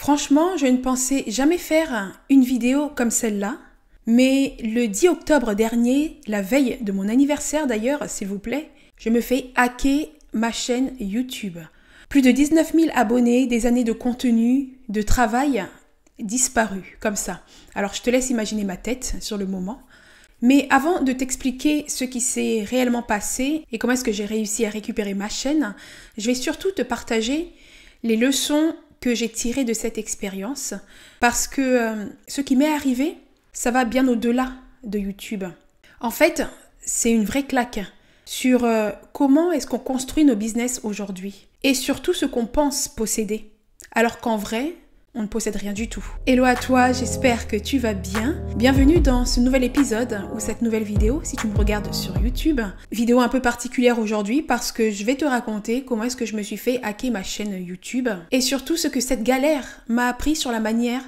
Franchement, je ne pensais jamais faire une vidéo comme celle-là, mais le 10 octobre dernier, la veille de mon anniversaire d'ailleurs, s'il vous plaît, je me fais hacker ma chaîne YouTube. Plus de 19 000 abonnés, des années de contenu, de travail disparus, comme ça. Alors je te laisse imaginer ma tête sur le moment. Mais avant de t'expliquer ce qui s'est réellement passé et comment est-ce que j'ai réussi à récupérer ma chaîne, je vais surtout te partager les leçons que j'ai tirées de cette expérience parce que ce qui m'est arrivé, ça va bien au-delà de YouTube. En fait, c'est une vraie claque sur comment est-ce qu'on construit nos business aujourd'hui et surtout ce qu'on pense posséder, alors qu'en vrai, on ne possède rien du tout. Hello à toi, j'espère que tu vas bien. Bienvenue dans ce nouvel épisode ou cette nouvelle vidéo si tu me regardes sur YouTube. Vidéo un peu particulière aujourd'hui parce que je vais te raconter comment est-ce que je me suis fait hacker ma chaîne YouTube et surtout ce que cette galère m'a appris sur la manière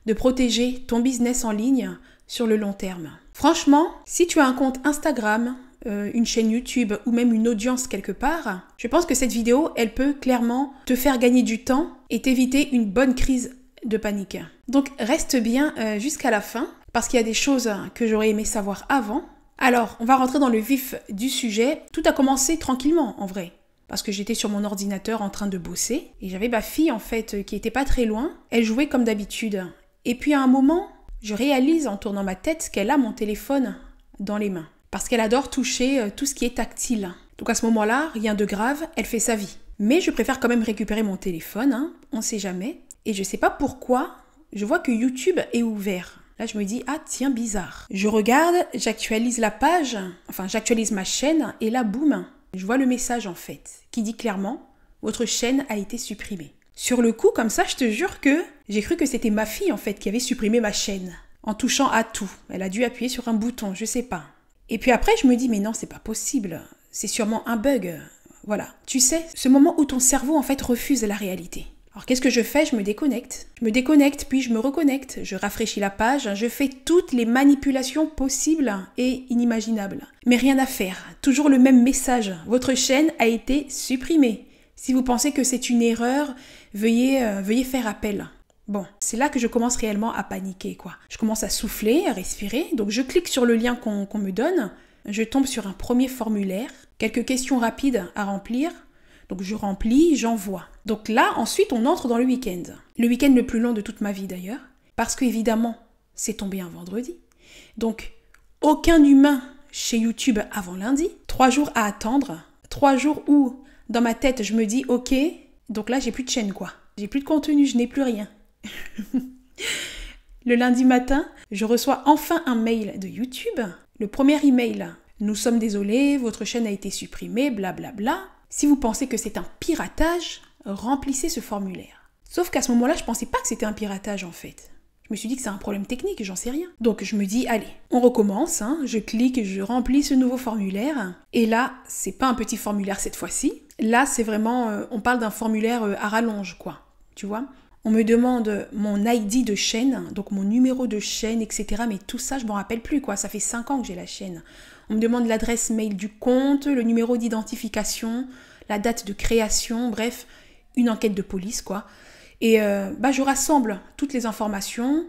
de protéger ton business en ligne sur le long terme. Franchement, si tu as un compte Instagram, une chaîne YouTube ou même une audience quelque part, je pense que cette vidéo, elle peut clairement te faire gagner du temps et t'éviter une bonne crise de panique. Donc reste bien jusqu'à la fin parce qu'il y a des choses que j'aurais aimé savoir avant. Alors, on va rentrer dans le vif du sujet. Tout a commencé tranquillement en vrai. Parce que j'étais sur mon ordinateur en train de bosser et j'avais ma fille en fait qui était pas très loin. Elle jouait comme d'habitude. Et puis à un moment, je réalise en tournant ma tête qu'elle a mon téléphone dans les mains. Parce qu'elle adore toucher tout ce qui est tactile. Donc à ce moment-là, rien de grave, elle fait sa vie. Mais je préfère quand même récupérer mon téléphone, on sait jamais. Et je sais pas pourquoi, je vois que YouTube est ouvert. Là, je me dis, ah tiens, bizarre. Je regarde, j'actualise la page, enfin j'actualise ma chaîne, et là, boum, je vois le message en fait, qui dit clairement, votre chaîne a été supprimée. Sur le coup, comme ça, je te jure que j'ai cru que c'était ma fille en fait qui avait supprimé ma chaîne. En touchant à tout. Elle a dû appuyer sur un bouton, je sais pas. Et puis après, je me dis, mais non, c'est pas possible. C'est sûrement un bug. Voilà. Tu sais, ce moment où ton cerveau, en fait, refuse la réalité. Alors, qu'est-ce que je fais? Je me déconnecte. Je me déconnecte, puis je me reconnecte. Je rafraîchis la page. Je fais toutes les manipulations possibles et inimaginables. Mais rien à faire. Toujours le même message. Votre chaîne a été supprimée. Si vous pensez que c'est une erreur, veuillez faire appel. Bon, c'est là que je commence réellement à paniquer, quoi. Je commence à souffler, à respirer, donc je clique sur le lien qu'on me donne, je tombe sur un premier formulaire, quelques questions rapides à remplir, donc je remplis, j'envoie. Donc là, ensuite, on entre dans le week-end. Le week-end le plus long de toute ma vie d'ailleurs, parce qu'évidemment, c'est tombé un vendredi. Donc, aucun humain chez YouTube avant lundi, 3 jours à attendre, 3 jours où, dans ma tête, je me dis, ok, donc là, j'ai plus de chaîne, quoi. J'ai plus de contenu, je n'ai plus rien. Le lundi matin, je reçois enfin un mail de YouTube. Le premier email, nous sommes désolés, votre chaîne a été supprimée, blablabla. Si vous pensez que c'est un piratage, remplissez ce formulaire. Sauf qu'à ce moment-là, je pensais pas que c'était un piratage en fait. Je me suis dit que c'est un problème technique, j'en sais rien. Donc je me dis, allez, on recommence, je clique, je remplis ce nouveau formulaire. Et là, c'est pas un petit formulaire cette fois-ci. Là, c'est vraiment, on parle d'un formulaire à rallonge, quoi. Tu vois ? On me demande mon ID de chaîne, donc mon numéro de chaîne, etc. Mais tout ça, je m'en rappelle plus, quoi. Ça fait 5 ans que j'ai la chaîne. On me demande l'adresse mail du compte, le numéro d'identification, la date de création, bref, une enquête de police, quoi. Et je rassemble toutes les informations,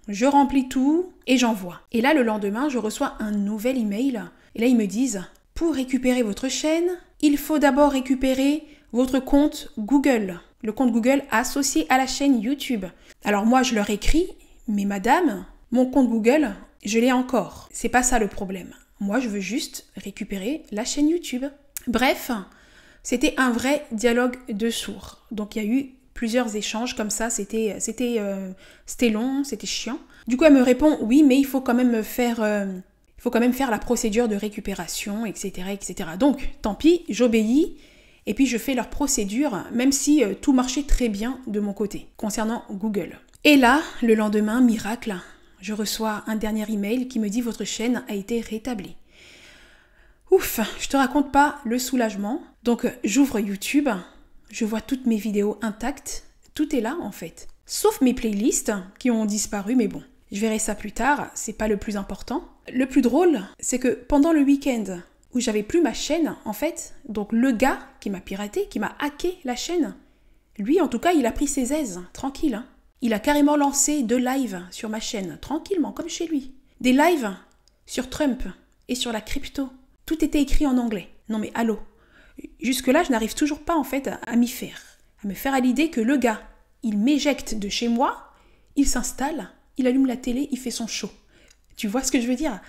je remplis tout et j'envoie. Et là, le lendemain, je reçois un nouvel email. Et là, ils me disent, pour récupérer votre chaîne, il faut d'abord récupérer votre compte Google. Le compte Google associé à la chaîne YouTube. Alors moi, je leur écris, mais madame, mon compte Google, je l'ai encore. C'est pas ça le problème. Moi, je veux juste récupérer la chaîne YouTube. Bref, c'était un vrai dialogue de sourds. Donc, il y a eu plusieurs échanges comme ça. C'était long, c'était chiant. Du coup, elle me répond, oui, mais il faut quand même faire la procédure de récupération, etc., etc. Donc, tant pis, j'obéis. Et puis je fais leur procédure, même si tout marchait très bien de mon côté, concernant Google. Et là, le lendemain, miracle, je reçois un dernier email qui me dit « Votre chaîne a été rétablie ». Ouf, je te raconte pas le soulagement. Donc j'ouvre YouTube, je vois toutes mes vidéos intactes, tout est là en fait. Sauf mes playlists qui ont disparu, mais bon, je verrai ça plus tard, c'est pas le plus important. Le plus drôle, c'est que pendant le week-end, où j'avais plus ma chaîne, en fait, donc le gars qui m'a piraté, qui m'a hacké la chaîne, lui, en tout cas, il a pris ses aises, tranquille. Il a carrément lancé 2 lives sur ma chaîne, tranquillement, comme chez lui. Des lives sur Trump et sur la crypto. Tout était écrit en anglais. Non mais allô. Jusque-là, je n'arrive toujours pas en fait à m'y faire. À me faire à l'idée que le gars, il m'éjecte de chez moi, il s'installe, il allume la télé, il fait son show. Tu vois ce que je veux dire?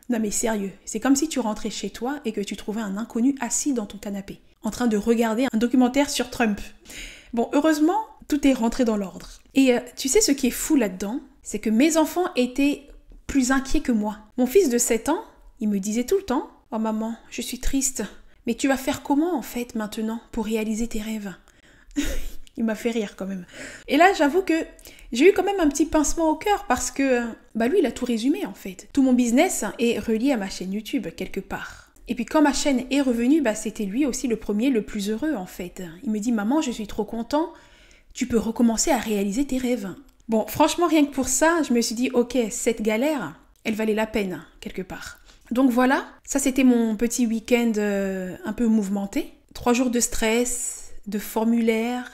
Non mais sérieux, c'est comme si tu rentrais chez toi et que tu trouvais un inconnu assis dans ton canapé, en train de regarder un documentaire sur Trump. Bon, heureusement, tout est rentré dans l'ordre. Et tu sais ce qui est fou là-dedans? C'est que mes enfants étaient plus inquiets que moi. Mon fils de 7 ans, il me disait tout le temps « Oh maman, je suis triste. Mais tu vas faire comment en fait maintenant pour réaliser tes rêves ?» Il m'a fait rire quand même. Et là, j'avoue que j'ai eu quand même un petit pincement au cœur parce que lui, il a tout résumé en fait. Tout mon business est relié à ma chaîne YouTube quelque part. Et puis quand ma chaîne est revenue, c'était lui aussi le premier, le plus heureux en fait. Il me dit « Maman, je suis trop content, tu peux recommencer à réaliser tes rêves. » Bon, franchement, rien que pour ça, je me suis dit « Ok, cette galère, elle valait la peine quelque part. » Donc voilà, ça c'était mon petit week-end un peu mouvementé. 3 jours de stress, de formulaires,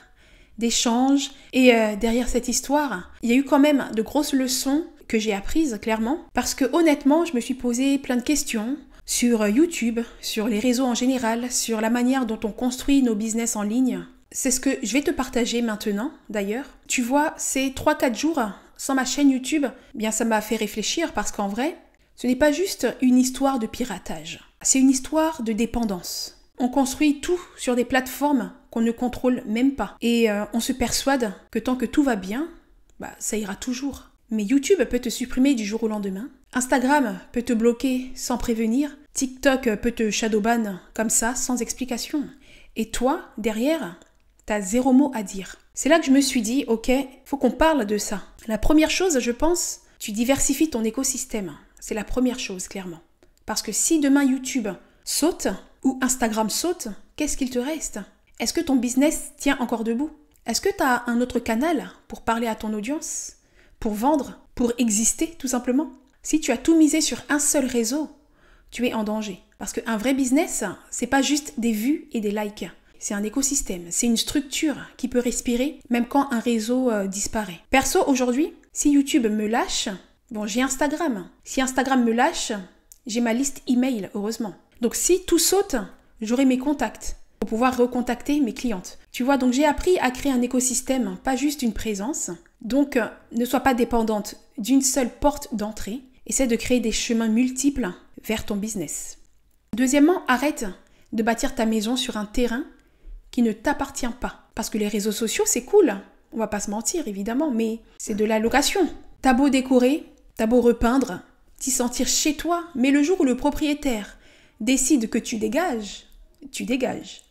d'échanges. Et derrière cette histoire, il y a eu quand même de grosses leçons que j'ai apprises, clairement. Parce que honnêtement, je me suis posé plein de questions sur YouTube, sur les réseaux en général, sur la manière dont on construit nos business en ligne. C'est ce que je vais te partager maintenant, d'ailleurs. Tu vois, ces 3-4 jours sans ma chaîne YouTube, bien ça m'a fait réfléchir parce qu'en vrai, ce n'est pas juste une histoire de piratage. C'est une histoire de dépendance. On construit tout sur des plateformes qu'on ne contrôle même pas. Et on se persuade que tant que tout va bien, ça ira toujours. Mais YouTube peut te supprimer du jour au lendemain. Instagram peut te bloquer sans prévenir. TikTok peut te shadowban comme ça, sans explication. Et toi, derrière, t'as 0 mot à dire. C'est là que je me suis dit, ok, faut qu'on parle de ça. La première chose, je pense, tu diversifies ton écosystème. C'est la première chose, clairement. Parce que si demain YouTube saute ou Instagram saute, qu'est-ce qu'il te reste? Est-ce que ton business tient encore debout? Est-ce que tu as un autre canal pour parler à ton audience? Pour vendre? Pour exister, tout simplement? Si tu as tout misé sur un seul réseau, tu es en danger. Parce qu'un vrai business, c'est pas juste des vues et des likes. C'est un écosystème, c'est une structure qui peut respirer même quand un réseau disparaît. Perso, aujourd'hui, si YouTube me lâche, j'ai Instagram. Si Instagram me lâche, j'ai ma liste email, heureusement. Donc si tout saute, j'aurai mes contacts pour pouvoir recontacter mes clientes. Tu vois, donc j'ai appris à créer un écosystème, pas juste une présence. Donc ne sois pas dépendante d'une seule porte d'entrée. Essaie de créer des chemins multiples vers ton business. Deuxièmement, arrête de bâtir ta maison sur un terrain qui ne t'appartient pas. Parce que les réseaux sociaux, c'est cool. On va pas se mentir, évidemment, mais c'est de la location. T'as beau décorer, t'as beau repeindre, t'y sentir chez toi, mais le jour où le propriétaire décide que tu dégages, tu dégages.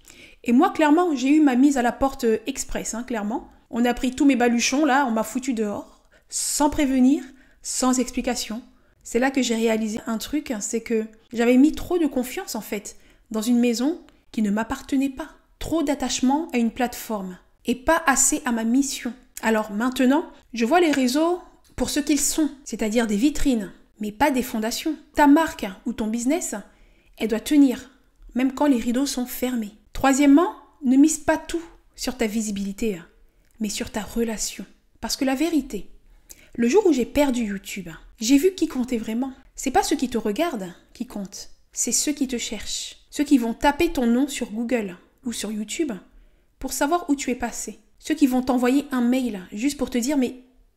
Et moi, clairement, j'ai eu ma mise à la porte express, clairement. On a pris tous mes baluchons, là, on m'a foutu dehors, sans prévenir, sans explication. C'est là que j'ai réalisé un truc, c'est que j'avais mis trop de confiance, en fait, dans une maison qui ne m'appartenait pas. Trop d'attachement à une plateforme et pas assez à ma mission. Alors maintenant, je vois les réseaux pour ce qu'ils sont, c'est-à-dire des vitrines, mais pas des fondations. Ta marque ou ton business, elle doit tenir, même quand les rideaux sont fermés. Troisièmement, ne mise pas tout sur ta visibilité, mais sur ta relation. Parce que la vérité, le jour où j'ai perdu YouTube, j'ai vu qui comptait vraiment. C'est pas ceux qui te regardent qui comptent, c'est ceux qui te cherchent. Ceux qui vont taper ton nom sur Google ou sur YouTube pour savoir où tu es passé. Ceux qui vont t'envoyer un mail juste pour te dire « Mais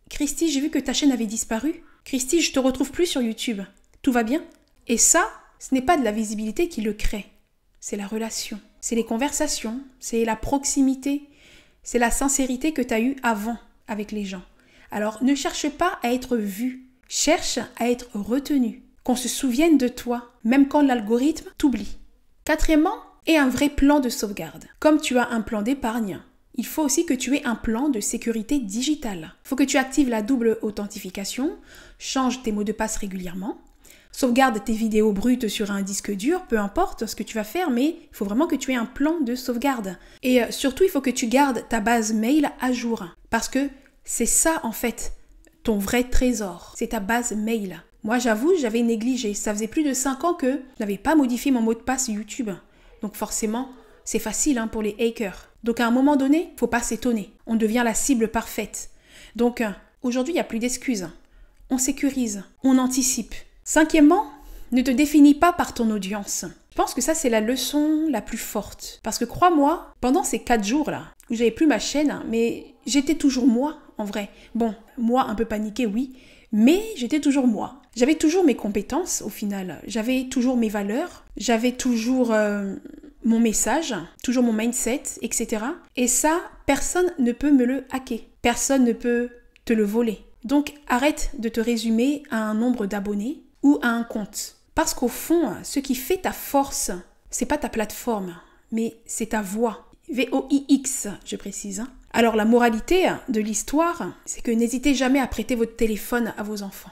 Christy, j'ai vu que ta chaîne avait disparu. Christy, je te retrouve plus sur YouTube. Tout va bien ?» Et ça, ce n'est pas de la visibilité qui le crée. C'est la relation. C'est les conversations. C'est la proximité. C'est la sincérité que tu as eue avant avec les gens. Alors, ne cherche pas à être vu. Cherche à être retenu. Qu'on se souvienne de toi, même quand l'algorithme t'oublie. Quatrièmement, aie un vrai plan de sauvegarde. Comme tu as un plan d'épargne, il faut aussi que tu aies un plan de sécurité digitale. Il faut que tu actives la double authentification, change tes mots de passe régulièrement, sauvegarde tes vidéos brutes sur un disque dur, peu importe ce que tu vas faire, mais il faut vraiment que tu aies un plan de sauvegarde. Et surtout, il faut que tu gardes ta base mail à jour. Parce que c'est ça, en fait, ton vrai trésor. C'est ta base mail. Moi, j'avoue, j'avais négligé. Ça faisait plus de 5 ans que je n'avais pas modifié mon mot de passe YouTube. Donc forcément, c'est facile pour les hackers. Donc à un moment donné, faut pas s'étonner. On devient la cible parfaite. Donc, aujourd'hui, il n'y a plus d'excuses. On sécurise, on anticipe. Cinquièmement, ne te définis pas par ton audience. Je pense que ça, c'est la leçon la plus forte. Parce que crois-moi, pendant ces 4 jours-là, où j'avais plus ma chaîne, mais j'étais toujours moi, en vrai. Bon, moi, un peu paniqué, oui, mais j'étais toujours moi. J'avais toujours mes compétences, au final. J'avais toujours mes valeurs. J'avais toujours mon message, toujours mon mindset, etc. Et ça, personne ne peut me le hacker. Personne ne peut te le voler. Donc, arrête de te résumer à un nombre d'abonnés ou à un compte. Parce qu'au fond, ce qui fait ta force, c'est pas ta plateforme, mais c'est ta voix. VOIX, je précise. Alors la moralité de l'histoire, c'est que n'hésitez jamais à prêter votre téléphone à vos enfants.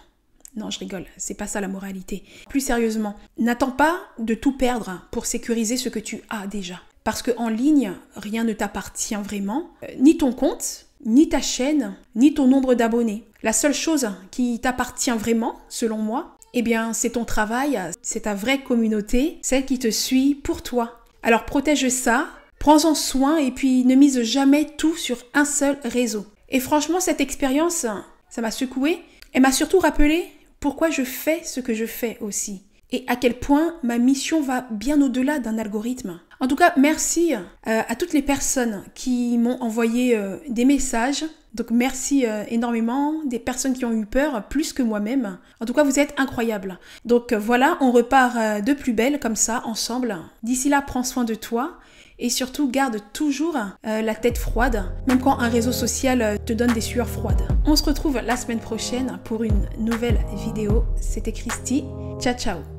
Non, je rigole, c'est pas ça la moralité. Plus sérieusement, n'attends pas de tout perdre pour sécuriser ce que tu as déjà. Parce qu'en ligne, rien ne t'appartient vraiment, ni ton compte, ni ta chaîne, ni ton nombre d'abonnés. La seule chose qui t'appartient vraiment, selon moi, eh bien, c'est ton travail, c'est ta vraie communauté, celle qui te suit pour toi. Alors protège ça, prends-en soin et puis ne mise jamais tout sur un seul réseau. Et franchement, cette expérience, ça m'a secouée. Elle m'a surtout rappelé pourquoi je fais ce que je fais aussi. Et à quel point ma mission va bien au-delà d'un algorithme. En tout cas, merci à toutes les personnes qui m'ont envoyé des messages. Donc merci énormément, des personnes qui ont eu peur, plus que moi-même. En tout cas, vous êtes incroyables. Donc voilà, on repart de plus belle comme ça, ensemble. D'ici là, prends soin de toi. Et surtout, garde toujours la tête froide, même quand un réseau social te donne des sueurs froides. On se retrouve la semaine prochaine pour une nouvelle vidéo. C'était Christy. Ciao, ciao.